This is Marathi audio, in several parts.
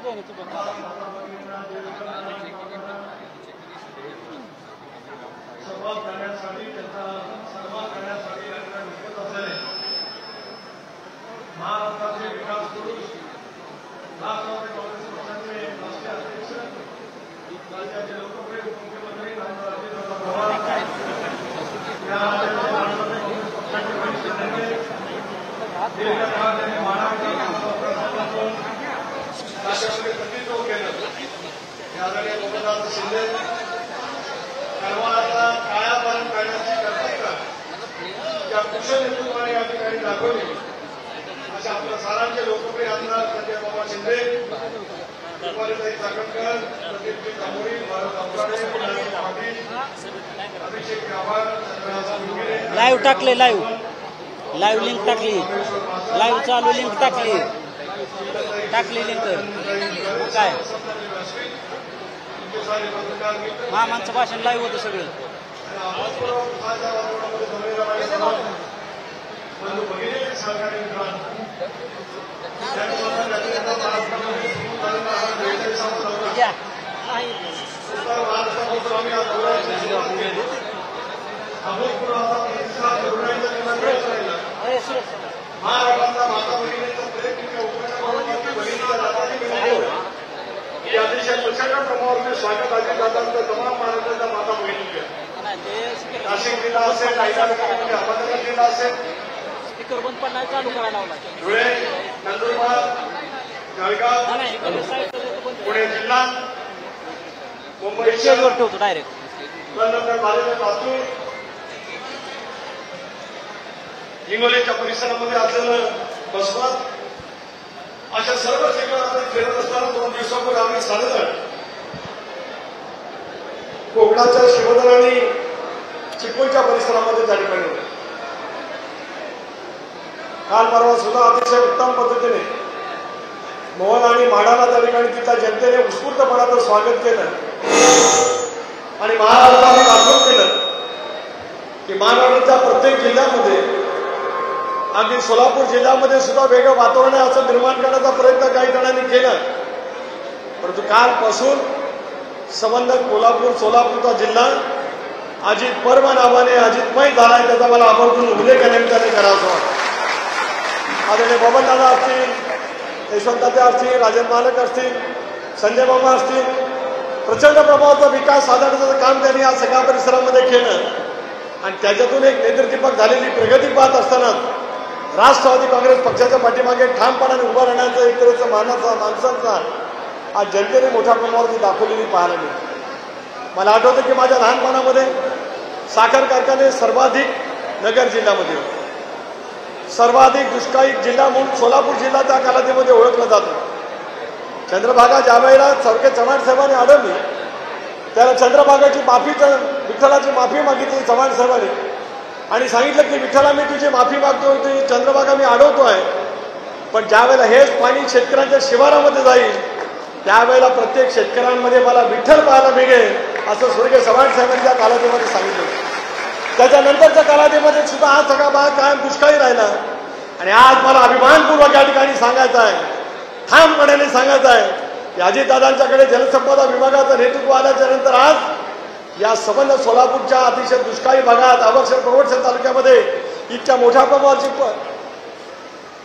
संवाद करण्यासाठी त्यांचा सन्मान करण्यासाठी या ठिकाणी उपस्थित असलेले महाराष्ट्राचे विकास पुरुष राष्ट्रवादी काँग्रेस पक्षाचे राष्ट्रीय अध्यक्ष राज्याचे लोकप्रिय उपमुख्यमंत्री आमदार अजितदादा पवार या राज्याचे राष्ट्रवादी काँग्रेस पक्षाचे वरिष्ठ नेते दीर्घकाळ त्यांनी माढा विधानसभा राज्यामध्ये प्रतिनिधित्व केलं आदरणीय गोपीनाथ शिंदे करमाळाचा कायापालट करण्याची कर्तव्य या कुशल नेतृत्वाने या ठिकाणी दाखवली अशा आपल्या सारांचे लोकप्रिय आमदार संजय बाबा शिंदे, रुपालीताई चाकणकर, प्रदीपजी तांबोळी, भारत अवकाडे, पाटील, अभिषेक गाभार, लाईव्ह टाकले, लाईव्ह लिंक टाकली, लाईव्ह चालू लिंक टाकली लिंक काय मामांचं भाषण लाईव्ह होतं सगळं. महाराष्ट्राचा माता भगिनीचा प्रयत्न अतिशय प्रचंड प्रमाणावर स्वागत अजितदादांचं तमाम महाराष्ट्राच्या माता भगिनीचे नाशिक जिल्हा असेल, अहमदनगर जिल्हा असेल, धुळे, नंदुरबार, जळगाव, पुणे जिल्हा, मुंबई शहर ठेवतो डायरेक्ट लातूर, हिंगोलीच्या परिसरामध्ये असलेलं बसवत अशा सर्व ठिकाणी आपण फिरत असताना 2 दिवसापूर्वी आम्ही साधलं कोकणाच्या शिवधन आणि चिपळूणच्या परिसरामध्ये त्या ठिकाणी होते. काल परवा सुद्धा अतिशय उत्तम पद्धतीने मोहन आणि माडाला त्या ठिकाणी तिथल्या जनतेने उत्स्फूर्तपणाचं स्वागत केलं आणि महाराष्ट्राने दाखवून केलं की महाराष्ट्राच्या प्रत्येक जिल्ह्यामध्ये अगदी सोलापूर जिल्ह्यामध्ये सुद्धा वेगळं वातावरण आहे असं निर्माण करण्याचा प्रयत्न काही जणांनी केला. परंतु कालपासून संबंधित कोल्हापूर सोलापूरचा जिल्हा अजित पर्व नावाने अजितमय झालाय त्याचा मला आवर्जून उल्लेख या निमित्ताने करावा वाटतो. आदरणीय बबनदादा असतील, यशवंतदादा असतील, राजेंद्र मालक असतील, संजय मामा असतील, प्रचंड प्रमाणाचा विकास साधण्याचं काम त्यांनी या सगळ्या परिसरामध्ये केलं आणि त्याच्यातून एक नेत्रदीपक झालेली प्रगती पाहत असताना राष्ट्रवादी काँग्रेस पक्षाच्या पाठीमागे ठामपणाने उभा राहण्याचा एक तऱ्हेचा माणसांचा आज जनतेने मोठ्या प्रमाणावरती दाखवलेली पाहायला मिळते. मला आठवतं की माझ्या लहानपणामध्ये साखर कारखाने सर्वाधिक नगर जिल्ह्यामध्ये होते. सर्वाधिक दुष्काळी जिल्हा म्हणून सोलापूर जिल्हा त्या कालावधीमध्ये ओळखला जातो. चंद्रभागा ज्या वेळेला चौके चव्हाण साहेबांनी अडवली त्याला चंद्रभागाची माफी विठ्ठलाची माफी मागितली चव्हाण साहेबांनी आणि सांगितलं की विठ्ठला मी तुझी माफी मागतो, तुझी चंद्रभागा मी अडवतोय, पण ज्या वेळेला हेच पाणी शेतकऱ्यांच्या शिवारामध्ये जाईल त्यावेळेला प्रत्येक शेतकऱ्यांमध्ये मला विठ्ठल पाहायला मिळेल असं स्वर्गीय चव्हाण साहेबांच्या कालावधीमध्ये सांगितलं. त्याच्यानंतरच्या कालावधीमध्ये सुद्धा हा सगळा भाग कायम दुष्काळी राहिला आणि आज मला अभिमानपूर्वक या ठिकाणी सांगायचं आहे, ठामपणाने सांगायचं आहे की अजितदादांच्याकडे जलसंपदा विभागाचं नेतृत्व आल्याच्या नंतर आज या संबंध सोलापूरच्या अतिशय दुष्काळी भागात अवर्षण प्रवर्षण तालुक्यामध्ये इतक्या मोठ्या प्रमाणाची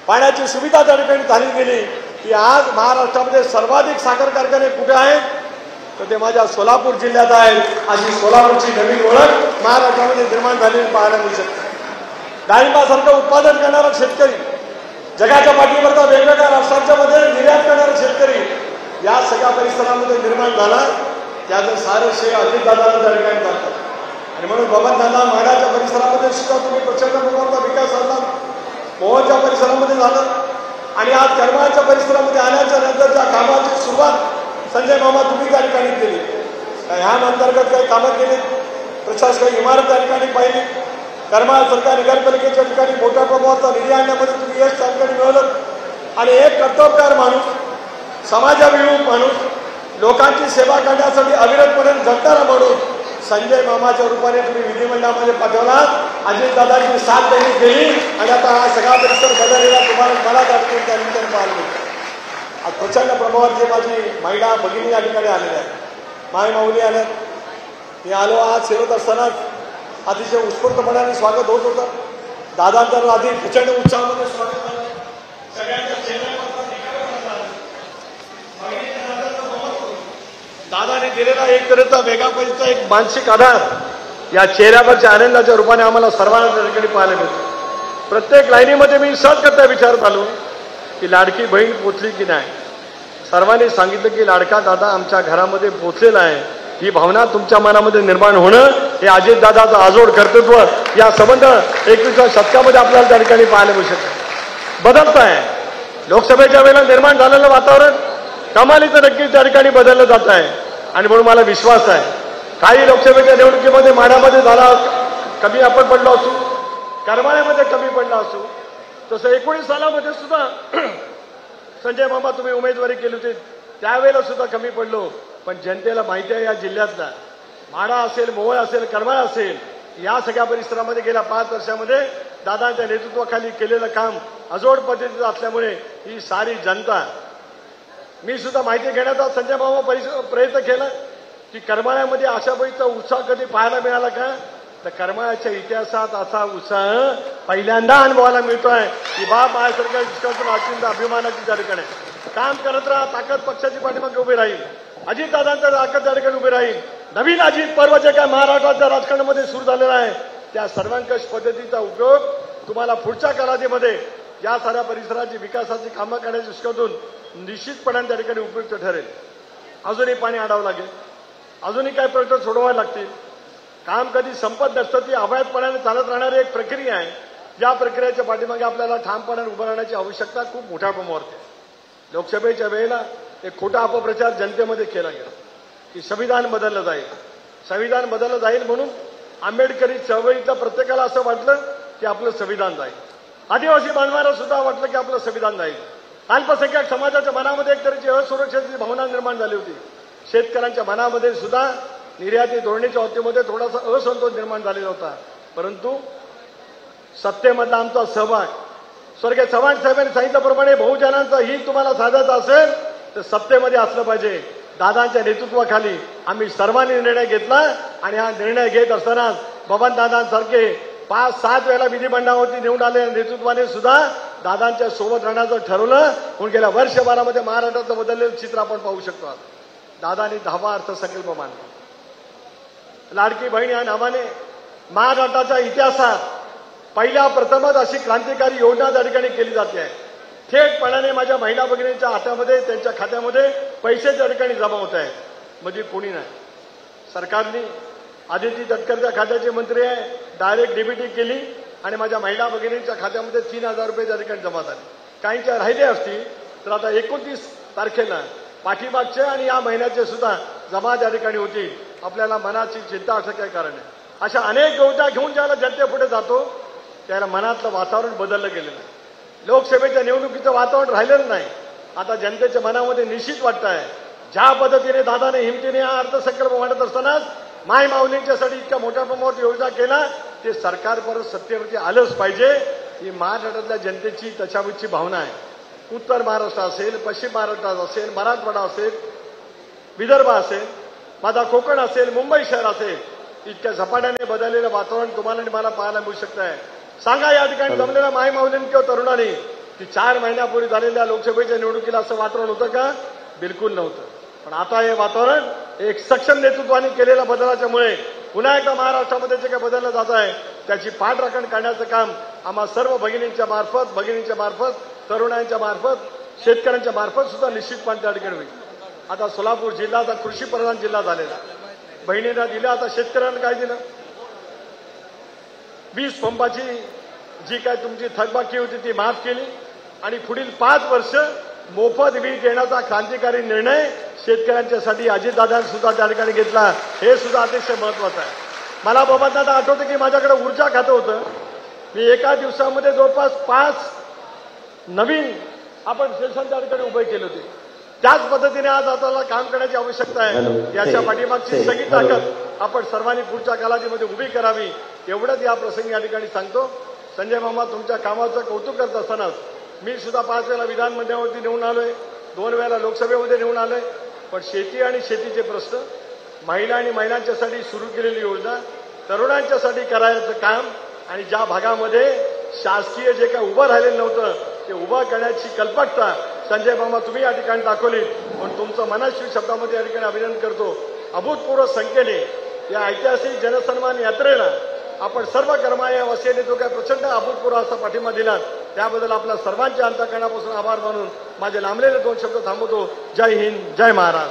पाण्याची सुविधा त्या ठिकाणी झाली गेली की आज महाराष्ट्रामध्ये सर्वाधिक साखर कारखाने कुठे आहेत तर ते माझ्या सोलापूर जिल्ह्यात आहेत. अशी सोलापूरची नवीन ओळख महाराष्ट्रामध्ये निर्माण झालेली पाहायला मिळू शकते. डाळिंबासारखं उत्पादन करणारा शेतकरी, जगाच्या पाठीवरचा वेगवेगळ्या राष्ट्रांच्या मध्ये निर्यात करणारा शेतकरी या सगळ्या परिसरामध्ये निर्माण झाला. त्याचं सारं श्रेय अजितदादांना त्या ठिकाणी जातं आणि म्हणून बबनदादा माडाच्या परिसरामध्ये सुद्धा तुम्ही प्रचंड प्रमाणाचा विकास झाला, मोहनच्या परिसरामध्ये झालं आणि आज करमाळच्या परिसरामध्ये आल्याच्या नंतरच्या कामाची सुरुवात संजय मामा तुम्ही त्या ठिकाणी केली. ह्या अंतर्गत काही कामं केली, प्रशासकीय इमारत त्या ठिकाणी पाहिली, करमाळ सरकार नगरपालिकेच्या ठिकाणी मोठ्या प्रमाणाचा निधी आणण्यामध्ये तुम्ही यश त्या ठिकाणी मिळवलं आणि एक कर्तव्यकार माणूस, समाजाभिमुख माणूस, लोकांची सेवा करण्यासाठी अविरतपणे झटणारा माणूस संजय मामाच्या रूपाने तुम्ही विधिमंडळामध्ये पाठवलात. अजितदादांची साथ त्यांनी केली आणि आता हा सगळा परिसर बदललेला तुम्हाला मला त्या निमित्ताने पाहायला मिळतो. आज प्रचंड प्रभावात जे माझी महिला भगिनी या ठिकाणी आलेल्या आहेत, माय माऊली आल्यात. मी आलो आज फिरत असतानाच अतिशय उत्स्फूर्तपणाने स्वागत होत होतं. दादांतर आधी प्रचंड उत्साहामध्ये स्वागत झालं. सगळ्यांच्या चेहऱ्यावर दादाने दिलेला एक तऱ्हेचा वेगळा एक मानसिक आधार या चेहऱ्यावरच्या आनंदाच्या रूपाने आम्हाला सर्वांना त्या ठिकाणी पाहायला मिळतो. प्रत्येक लाईनीमध्ये मी सहज करता विचारत आलो की लाडकी बहीण पोचली की नाही. सर्वांनी सांगितलं की लाडका दादा आमच्या घरामध्ये पोचलेला आहे. ही भावना तुमच्या मनामध्ये निर्माण होणं हे अजितदादाचं आजोड कर्तृत्व या संबंध 21व्या शतकामध्ये आपल्याला त्या ठिकाणी पाहायला मिळू शकतं. बदलत आहे. लोकसभेच्या वेळेला निर्माण झालेलं वातावरण कमालीचं नक्कीच त्या ठिकाणी बदललं जात आहे. आणि म्हणून मला विश्वास आहे काही लोकसभेच्या निवडणुकीमध्ये माढ्यामध्ये झाला कमी आपण पडलो असू, करमाळ्यामध्ये कमी पडला असू, तसं 19 सालामध्ये सुद्धा संजय मामा तुम्ही उमेदवारी केली होती त्यावेळेला सुद्धा कमी पडलो. पण जनतेला माहिती आहे या जिल्ह्यातला माढा असेल, मोहोळ असेल, करमाळा असेल या सगळ्या परिसरामध्ये गेल्या 5 वर्षामध्ये दादांच्या नेतृत्वाखाली केलेलं काम अजोड पद्धतीचं असल्यामुळे ही सारी जनता, मी सुद्धा माहिती घेण्याचा संजय मामा प्रयत्न केला की करमाळ्यामध्ये आशाबाईचा उत्साह कधी पाहायला मिळाला का, तर करमाळ्याच्या इतिहासात असा उत्साह पहिल्यांदा अनुभवायला मिळतोय की माझ्यासारख्या विश्वासून अत्यंत अभिमानाची त्या ठिकाणी काम करत राहा. ताकद पक्षाची पाठीमागे उभी राहील. अजितदादांचा ताकद त्या ठिकाणी उभी राहील. नवीन अजित पर्व जे काय महाराष्ट्राच्या राजकारणामध्ये सुरू झालेला आहे त्या सर्वंकष पद्धतीचा उपयोग तुम्हाला पुढच्या कालावधीमध्ये या साऱ्या परिसराची विकासाची कामं करण्याच्या दृष्टीतून निश्चितपणे त्या ठिकाणी उपयुक्त ठरेल. अजूनही पाणी आडावं लागेल, अजूनही काही प्रश्न सोडवावे लागतील. काम कधी संपत नसतं. ती अवैधपणाने चालत राहणारी एक प्रक्रिया आहे. ज्या प्रक्रियेच्या पाठीमागे आपल्याला ठामपणाने उभं राहण्याची आवश्यकता खूप मोठ्या प्रमाणावर. लोकसभेच्या वेळेला एक खोटा अपप्रचार जनतेमध्ये केला गेला की संविधान बदललं जाईल, संविधान बदललं जाईल म्हणून आंबेडकरी चळवळीतल्या प्रत्येकाला असं वाटलं की आपलं संविधान जाईल. आदिवासी बांधवांना सुद्धा वाटलं की आपलं संविधान जाईल. अल्पसंख्याक समाजाच्या मनामध्ये एक तऱ्हेची असुरक्षेची भावना निर्माण झाली होती. शेतकऱ्यांच्या मनामध्ये सुद्धा निर्याती धोरणाच्या बाबतीमध्ये थोडासा असंतोष निर्माण झालेला होता. परंतु सत्तेमधला आमचा सहभाग, स्वर्गीय चव्हाण साहेबांनी सांगितल्याप्रमाणे बहुजनांचं हित तुम्हाला साधायचं असेल तर सत्तेमध्ये असलं पाहिजे. दादांच्या नेतृत्वाखाली आम्ही सर्वांनी निर्णय घेतला आणि हा निर्णय घेत असताना बबनदादांसारखे 5-7 वेळा विधिमंडळावरती निवडून आलेल्या नेतृत्वाने सुद्धा दादांच्या सोबत राहण्याचं ठरवलं. म्हणून गेल्या वर्षभरामध्ये महाराष्ट्राचं बदललेलं चित्र आपण पाहू शकतो. दादांनी 10वा अर्थसंकल्प मांडला. लाडकी बहीण या नावाने महाराष्ट्राच्या इतिहासात पहिल्या प्रथमच अशी क्रांतिकारी योजना त्या ठिकाणी केली जाते आहे. थेटपणाने माझ्या महिला भगिनींच्या हातामध्ये त्यांच्या खात्यामध्ये पैसे त्या ठिकाणी जमा होत आहेत. म्हणजे कोणी नाही. सरकारने आदिती तटकरच्या खात्याचे मंत्री आहे डायरेक्ट डीबीटी केली आणि माझ्या महिला भगिनींच्या खात्यामध्ये 3,000 रुपये त्या ठिकाणी जमा झाले. काहींच्या राहिले असतील तर आता 29 तारखेला पाठीमागचे आणि या महिन्याचे सुद्धा जमा त्या ठिकाणी होतील. आपल्याला मनाची चिंता असं काय कारण आहे. अशा अनेक योजना घेऊन ज्याला जनतेपुढे जातो त्याला मनातलं वातावरण बदललं गेलेलं आहे. लोकसभेच्या निवडणुकीचं वातावरण राहिलेलं नाही. आता जनतेच्या मनामध्ये निश्चित वाटत आहे ज्या पद्धतीने दादाने हिमतीने हा अर्थसंकल्प मांडत असतानाच माय माऊलींच्यासाठी इतक्या मोठ्या प्रमाणात योजना केला ते सरकार परत सत्तेवरती आलंच पाहिजे. ही महाराष्ट्रातल्या जनतेची त्याच्यावरची भावना आहे. उत्तर महाराष्ट्र असेल, पश्चिम महाराष्ट्रात असेल, मराठवाडा असेल, विदर्भ असेल, माझा कोकण असेल, मुंबई शहर असेल, इतक्या झपाट्याने बदललेलं वातावरण तुम्हाला आणि मला पाहायला मिळू शकतं आहे. सांगा या ठिकाणी जमलेल्या माय माऊलींनी किंवा तरुणांनी की 4 महिन्यापूर्वी झालेल्या लोकसभेच्या निवडणुकीला असं वातावरण होतं का? बिलकुल नव्हतं. पण आता हे वातावरण एक सक्षम नेतृत्वाने केलेल्या बदलाच्यामुळे पुन्हा एकदा महाराष्ट्रामध्ये जे काही बदललं जात आहे त्याची पाठराखण करण्याचं काम आम्हा सर्व भगिनींच्या मार्फत, तरुणांच्या मार्फत, शेतकऱ्यांच्या मार्फत सुद्धा निश्चितपणे त्या ठिकाणी होईल. आता सोलापूर जिल्हा आता कृषीप्रधान जिल्हा झालेला. बहिणींना दिलं, आता शेतकऱ्यांना काय दिलं? वीज पंपाची जी काय तुमची थकबाकी होती ती माफ केली आणि पुढील 5 वर्ष मोफत वीज देण्याचा क्रांतिकारी निर्णय शेतकऱ्यांच्यासाठी अजितदादांनी सुद्धा त्या ठिकाणी घेतला. हे सुद्धा अतिशय महत्वाचं आहे. मला बाबांना आठवतं की माझ्याकडे ऊर्जा खातं होतं. मी एका दिवसामध्ये जवळपास 5 नवीन आपण स्टेशन त्या ठिकाणी उभे केले होते. त्याच पद्धतीने आज आपल्याला काम करण्याची आवश्यकता आहे. याच्या पाठीमागची सगळी ताकद आपण सर्वांनी पुढच्या कालावधीमध्ये उभी करावी एवढंच या प्रसंगी या ठिकाणी सांगतो. संजय मामा तुमच्या कामाचं कौतुक करत असतानाच मी सुद्धा 5 वेळा विधानमंडळावरती निवडून आलोय. 2 वेळेला लोकसभेमध्ये निवडून आलोय, पण शेती आणि शेतीचे प्रश्न, महिला आणि महिलांच्यासाठी सुरू केलेली योजना, तरुणांच्यासाठी करायचं काम आणि ज्या भागामध्ये शासकीय जे काही उभं राहिलेलं नव्हतं ते उभं करण्याची कल्पकता संजय मामा तुम्ही या ठिकाणी दाखवली. पण तुमचं मनस्वी शब्दामध्ये या ठिकाणी अभिनंदन करतो. अभूतपूर्व संख्येने या ऐतिहासिक जनसन्मान यात्रेला आपण सर्व कर्मावासियांनी जो काय प्रचंड अभूतपूर्व असा पाठिंबा दिला त्याबद्दल आपल्या सर्वांच्या अंतःकरणापासून आभार मानून माझे लांबलेले 2 शब्द थांबवतो. जय हिंद, जय महाराष्ट्र.